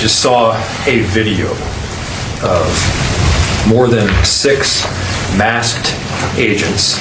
just saw a video of more than 6 masked agents.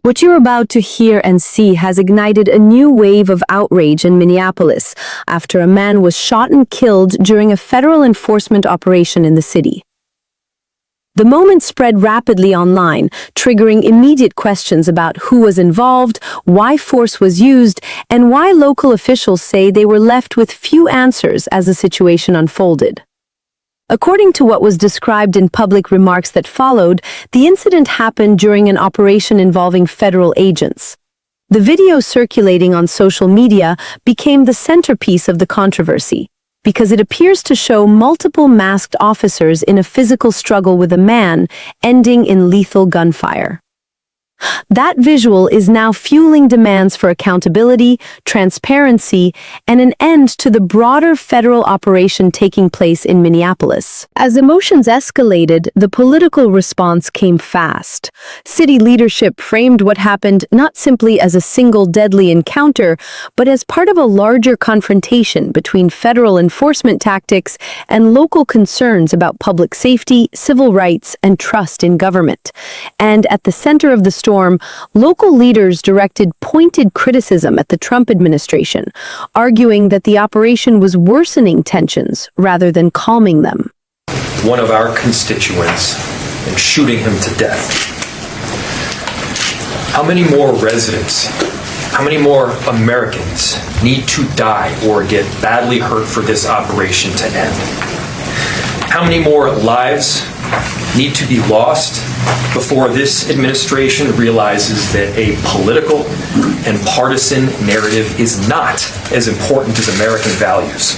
What you're about to hear and see has ignited a new wave of outrage in Minneapolis after a man was shot and killed during a federal enforcement operation in the city. The moment spread rapidly online, triggering immediate questions about who was involved, why force was used, and why local officials say they were left with few answers as the situation unfolded. According to what was described in public remarks that followed, the incident happened during an operation involving federal agents. The video circulating on social media became the centerpiece of the controversy, because it appears to show multiple masked officers in a physical struggle with a man, ending in lethal gunfire. That visual is now fueling demands for accountability, transparency, and an end to the broader federal operation taking place in Minneapolis. As emotions escalated, the political response came fast. City leadership framed what happened not simply as a single deadly encounter, but as part of a larger confrontation between federal enforcement tactics and local concerns about public safety, civil rights, and trust in government. And at the center of the storm, local leaders directed pointed criticism at the Trump administration, arguing that the operation was worsening tensions rather than calming them. One of our constituents and shooting him to death. How many more residents, how many more Americans need to die or get badly hurt for this operation to end? How many more lives need to be lost before this administration realizes that a political and partisan narrative is not as important as American values?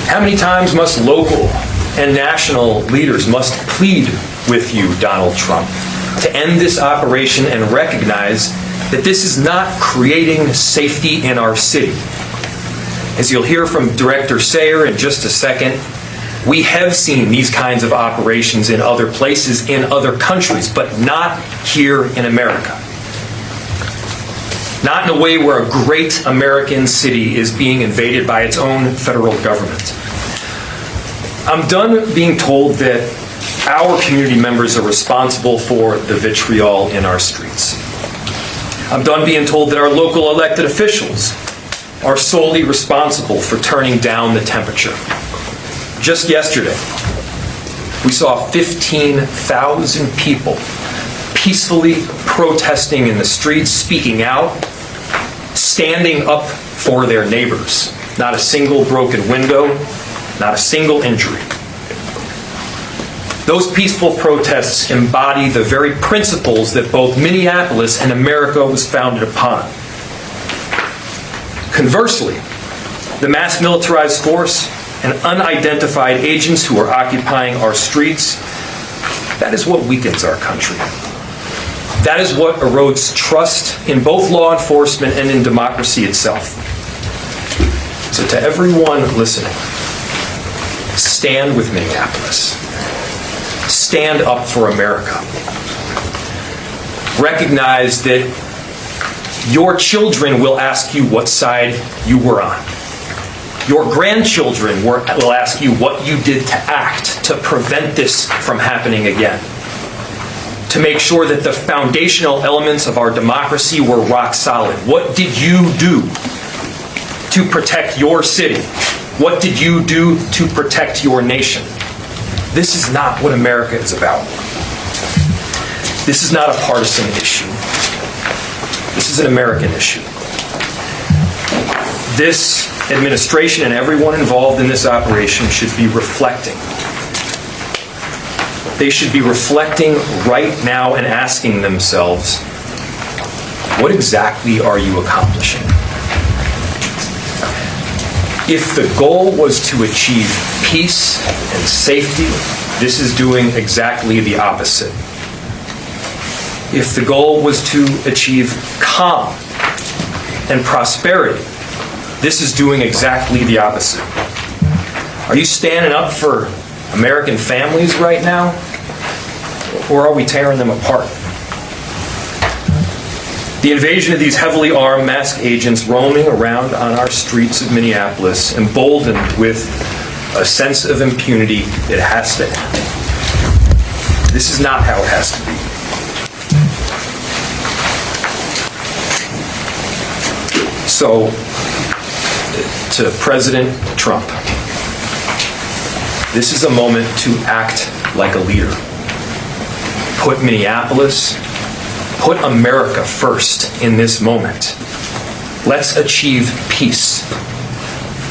How many times must local and national leaders must plead with you, Donald Trump, to end this operation and recognize that this is not creating safety in our city? As you'll hear from Director Sayer in just a second, we have seen these kinds of operations in other places, in other countries, but not here in America. Not in a way where a great American city is being invaded by its own federal government. I'm done being told that our community members are responsible for the vitriol in our streets. I'm done being told that our local elected officials are solely responsible for turning down the temperature. Just yesterday, we saw 15,000 people peacefully protesting in the streets, speaking out, standing up for their neighbors. Not a single broken window, not a single injury. Those peaceful protests embody the very principles that both Minneapolis and America was founded upon. Conversely, the mass militarized force and unidentified agents who are occupying our streets, that is what weakens our country. That is what erodes trust in both law enforcement and in democracy itself. So to everyone listening, stand with Minneapolis. Stand up for America. Recognize that your children will ask you what side you were on. Your grandchildren will ask you what you did to act to prevent this from happening again. To make sure that the foundational elements of our democracy were rock solid. What did you do to protect your city? What did you do to protect your nation? This is not what America is about. This is not a partisan issue. This is an American issue. This administration and everyone involved in this operation should be reflecting. They should be reflecting right now and asking themselves, what exactly are you accomplishing? If the goal was to achieve peace and safety, this is doing exactly the opposite. If the goal was to achieve calm and prosperity, this is doing exactly the opposite. Are you standing up for American families right now? Or are we tearing them apart? The invasion of these heavily armed masked agents roaming around on our streets of Minneapolis, emboldened with a sense of impunity, it has to end. This is not how it has to be. So, to President Trump, this is a moment to act like a leader. Put Minneapolis, put America first in this moment. Let's achieve peace.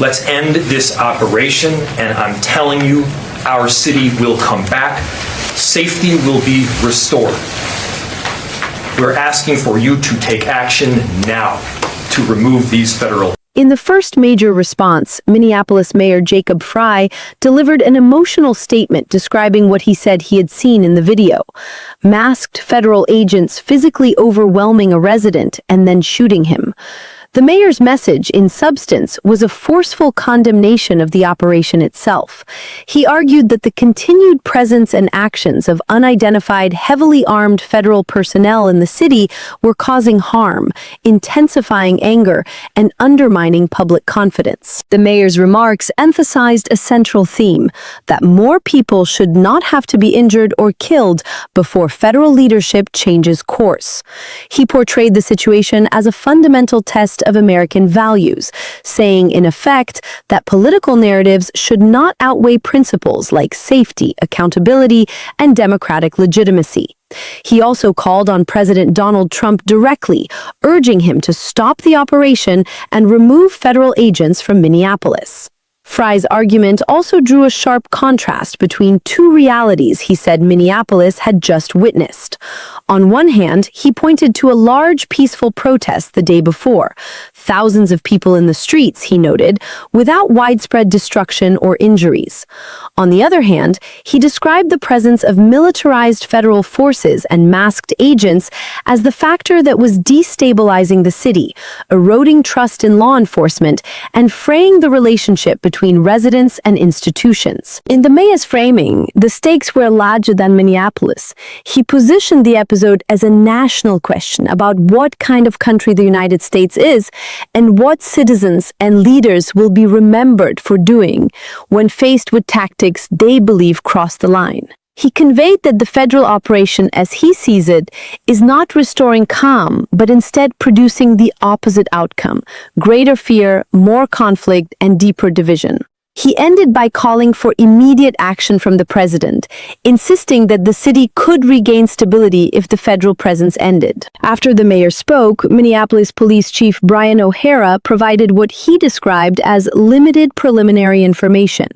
Let's end this operation, and I'm telling you, our city will come back. Safety will be restored. We're asking for you to take action now to remove these federal. In the first major response, Minneapolis Mayor Jacob Frey delivered an emotional statement describing what he said he had seen in the video. Masked federal agents physically overwhelming a resident and then shooting him. The mayor's message, in substance, was a forceful condemnation of the operation itself. He argued that the continued presence and actions of unidentified, heavily armed federal personnel in the city were causing harm, intensifying anger, and undermining public confidence. The mayor's remarks emphasized a central theme, that more people should not have to be injured or killed before federal leadership changes course. He portrayed the situation as a fundamental test of American values, saying in effect that political narratives should not outweigh principles like safety, accountability, and democratic legitimacy. He also called on President Donald Trump directly, urging him to stop the operation and remove federal agents from Minneapolis. Frey's argument also drew a sharp contrast between two realities he said Minneapolis had just witnessed. On one hand, he pointed to a large peaceful protest the day before. Thousands of people in the streets, he noted, without widespread destruction or injuries. On the other hand, he described the presence of militarized federal forces and masked agents as the factor that was destabilizing the city, eroding trust in law enforcement, and fraying the relationship between residents and institutions. In the mayor's framing, the stakes were larger than Minneapolis. He positioned the episode as a national question about what kind of country the United States is and what citizens and leaders will be remembered for doing when faced with tactics they believe cross the line. He conveyed that the federal operation, as he sees it, is not restoring calm, but instead producing the opposite outcome: greater fear, more conflict, and deeper division. He ended by calling for immediate action from the president, insisting that the city could regain stability if the federal presence ended. After the mayor spoke, Minneapolis Police Chief Brian O'Hara provided what he described as limited preliminary information.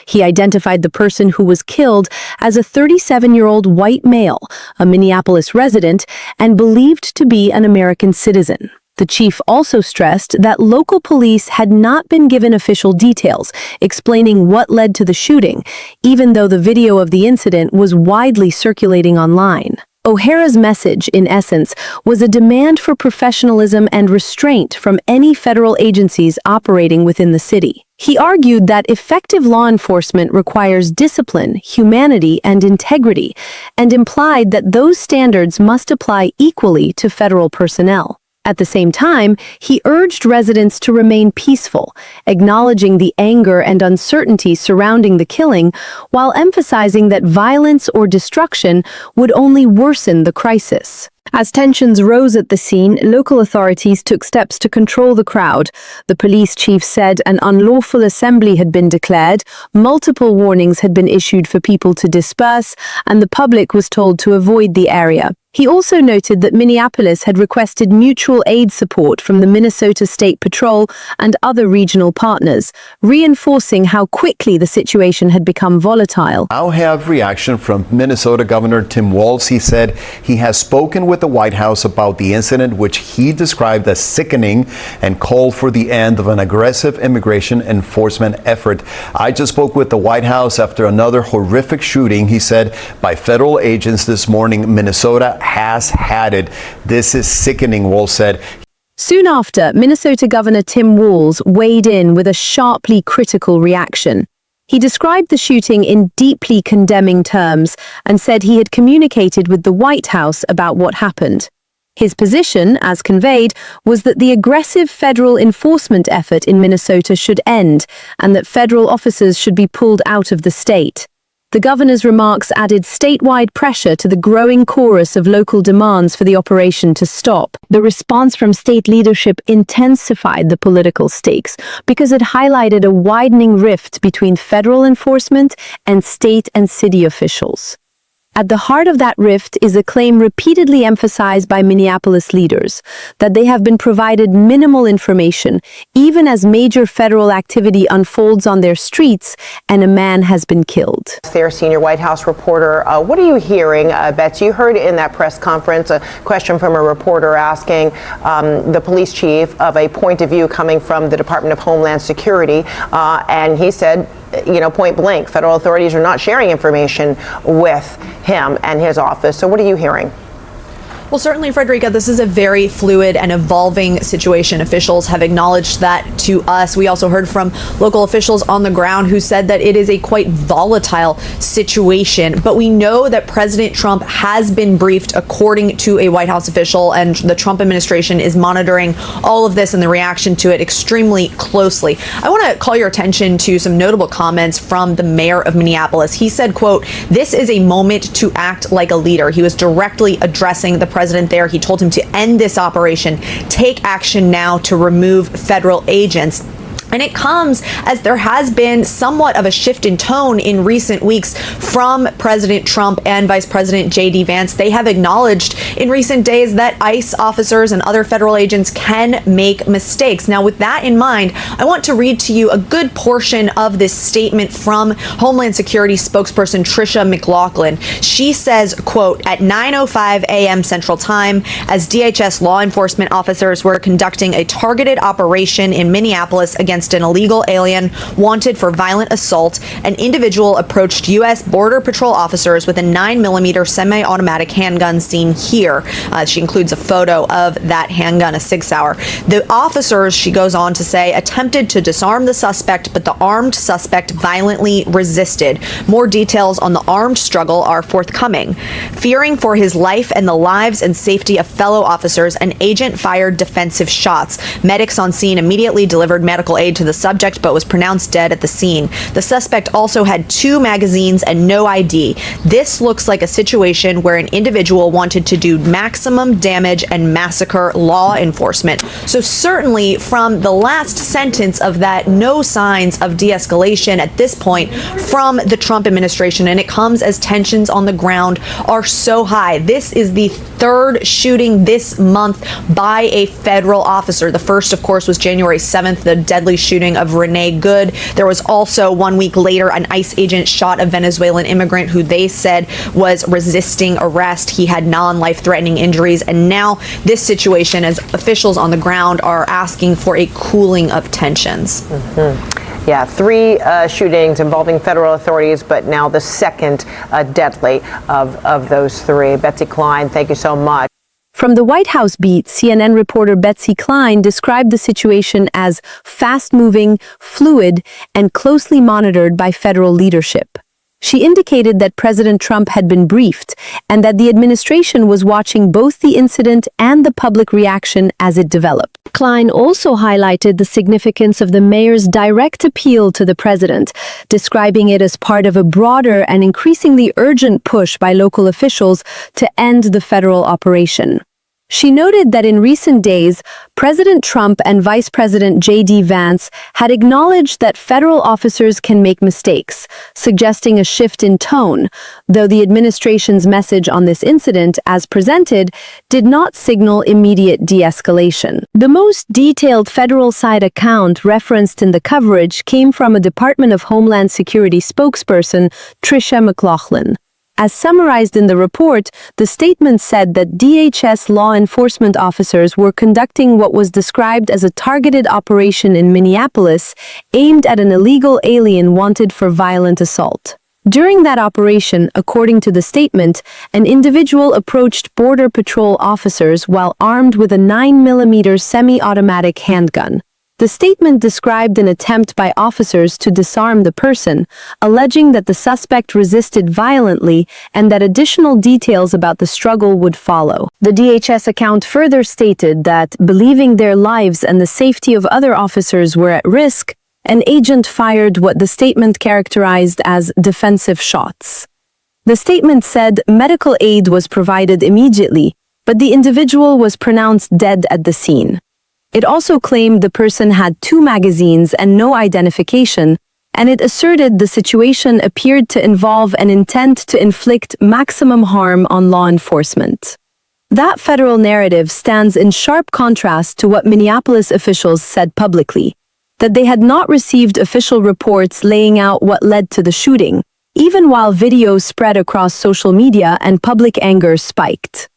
He identified the person who was killed as a 37-year-old white male, a Minneapolis resident, and believed to be an American citizen. The chief also stressed that local police had not been given official details explaining what led to the shooting, even though the video of the incident was widely circulating online. O'Hara's message, in essence, was a demand for professionalism and restraint from any federal agencies operating within the city. He argued that effective law enforcement requires discipline, humanity, and integrity, and implied that those standards must apply equally to federal personnel. At the same time, he urged residents to remain peaceful, acknowledging the anger and uncertainty surrounding the killing, while emphasizing that violence or destruction would only worsen the crisis. As tensions rose at the scene, local authorities took steps to control the crowd. The police chief said an unlawful assembly had been declared, multiple warnings had been issued for people to disperse, and the public was told to avoid the area. He also noted that Minneapolis had requested mutual aid support from the Minnesota State Patrol and other regional partners, reinforcing how quickly the situation had become volatile. Now have reaction from Minnesota Governor Tim Walz. He said he has spoken with the White House about the incident, which he described as sickening, and called for the end of an aggressive immigration enforcement effort. I just spoke with the White House after another horrific shooting, he said, by federal agents this morning. Minnesota has had it. This is sickening, Walz said. Soon after, Minnesota Governor Tim Walz weighed in with a sharply critical reaction. He described the shooting in deeply condemning terms and said he had communicated with the White House about what happened. His position, as conveyed, was that the aggressive federal enforcement effort in Minnesota should end and that federal officers should be pulled out of the state. The governor's remarks added statewide pressure to the growing chorus of local demands for the operation to stop. The response from state leadership intensified the political stakes because it highlighted a widening rift between federal enforcement and state and city officials. At the heart of that rift is a claim repeatedly emphasized by Minneapolis leaders that they have been provided minimal information, even as major federal activity unfolds on their streets and a man has been killed. Their senior White House reporter, what are you hearing, Betsy? You heard in that press conference a question from a reporter asking the police chief of a point of view coming from the Department of Homeland Security, and he said, point blank, federal authorities are not sharing information with him and his office. So what are you hearing? Well, certainly, Frederica, this is a very fluid and evolving situation. Officials have acknowledged that to us. We also heard from local officials on the ground who said that it is a quite volatile situation. But we know that President Trump has been briefed, according to a White House official, and the Trump administration is monitoring all of this and the reaction to it extremely closely. I want to call your attention to some notable comments from the mayor of Minneapolis. He said, quote, "This is a moment to act like a leader." He was directly addressing the president there. He told him to end this operation, take action now to remove federal agents. And it comes as there has been somewhat of a shift in tone in recent weeks from President Trump and Vice President J.D. Vance. They have acknowledged in recent days that ICE officers and other federal agents can make mistakes. Now, with that in mind, I want to read to you a good portion of this statement from Homeland Security spokesperson Tricia McLaughlin. She says, quote, "At 9:05 a.m. Central Time, as DHS law enforcement officers were conducting a targeted operation in Minneapolis against an illegal alien wanted for violent assault, an individual approached U.S. Border Patrol officers with a 9mm semi-automatic handgun seen here." She includes a photo of that handgun, a 6-hour. The officers, she goes on to say, attempted to disarm the suspect, but the armed suspect violently resisted. More details on the armed struggle are forthcoming. Fearing for his life and the lives and safety of fellow officers, an agent fired defensive shots. Medics on scene immediately delivered medical aid to the subject, but was pronounced dead at the scene. The suspect also had 2 magazines and no ID. This looks like a situation where an individual wanted to do maximum damage and massacre law enforcement. So certainly from the last sentence of that, no signs of de-escalation at this point from the Trump administration, and it comes as tensions on the ground are so high. This is the 3rd shooting this month by a federal officer. The first, of course, was January 7th, the deadly shooting of Renee Good. There was also 1 week later an ICE agent shot a Venezuelan immigrant who they said was resisting arrest. He had non-life-threatening injuries. And now this situation, as officials on the ground are asking for a cooling of tensions. Mm-hmm. Yeah, 3 shootings involving federal authorities, but now the second deadly of those 3. Betsy Klein, thank you so much. From the White House beat, CNN reporter Betsy Klein described the situation as fast-moving, fluid, and closely monitored by federal leadership. She indicated that President Trump had been briefed and that the administration was watching both the incident and the public reaction as it developed. Klein also highlighted the significance of the mayor's direct appeal to the president, describing it as part of a broader and increasingly urgent push by local officials to end the federal operation. She noted that in recent days, President Trump and Vice President J.D. Vance had acknowledged that federal officers can make mistakes, suggesting a shift in tone, though the administration's message on this incident, as presented, did not signal immediate de-escalation. The most detailed federal side account referenced in the coverage came from a Department of Homeland Security spokesperson, Tricia McLaughlin. As summarized in the report, the statement said that DHS law enforcement officers were conducting what was described as a targeted operation in Minneapolis aimed at an illegal alien wanted for violent assault. During that operation, according to the statement, an individual approached Border Patrol officers while armed with a 9mm semi-automatic handgun. The statement described an attempt by officers to disarm the person, alleging that the suspect resisted violently and that additional details about the struggle would follow. The DHS account further stated that, believing their lives and the safety of other officers were at risk, an agent fired what the statement characterized as defensive shots. The statement said medical aid was provided immediately, but the individual was pronounced dead at the scene. It also claimed the person had 2 magazines and no identification, and it asserted the situation appeared to involve an intent to inflict maximum harm on law enforcement. That federal narrative stands in sharp contrast to what Minneapolis officials said publicly, that they had not received official reports laying out what led to the shooting, even while videos spread across social media and public anger spiked.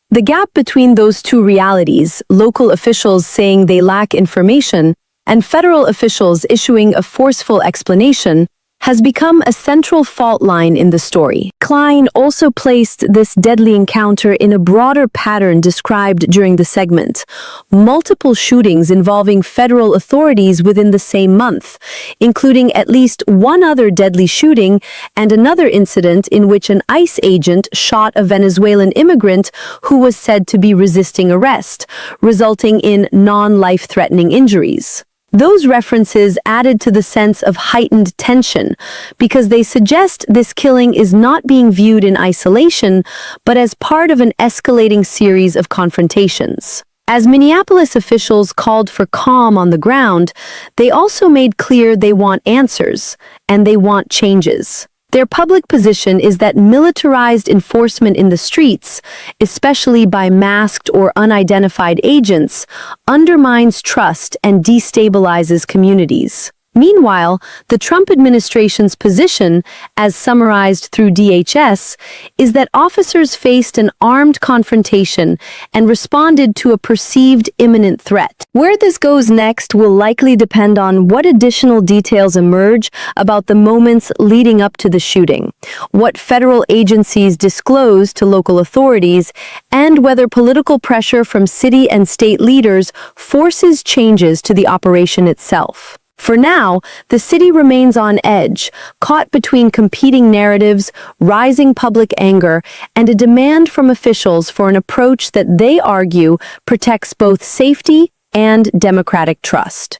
The gap between those two realities, local officials saying they lack information and federal officials issuing a forceful explanation, has become a central fault line in the story. Klein also placed this deadly encounter in a broader pattern described during the segment: multiple shootings involving federal authorities within the same month, including at least one other deadly shooting and another incident in which an ICE agent shot a Venezuelan immigrant who was said to be resisting arrest, resulting in non-life-threatening injuries. Those references added to the sense of heightened tension because they suggest this killing is not being viewed in isolation, but as part of an escalating series of confrontations. As Minneapolis officials called for calm on the ground, they also made clear they want answers, and they want changes. Their public position is that militarized enforcement in the streets, especially by masked or unidentified agents, undermines trust and destabilizes communities. Meanwhile, the Trump administration's position, as summarized through DHS, is that officers faced an armed confrontation and responded to a perceived imminent threat. Where this goes next will likely depend on what additional details emerge about the moments leading up to the shooting, what federal agencies disclose to local authorities, and whether political pressure from city and state leaders forces changes to the operation itself. For now, the city remains on edge, caught between competing narratives, rising public anger, and a demand from officials for an approach that they argue protects both safety and democratic trust.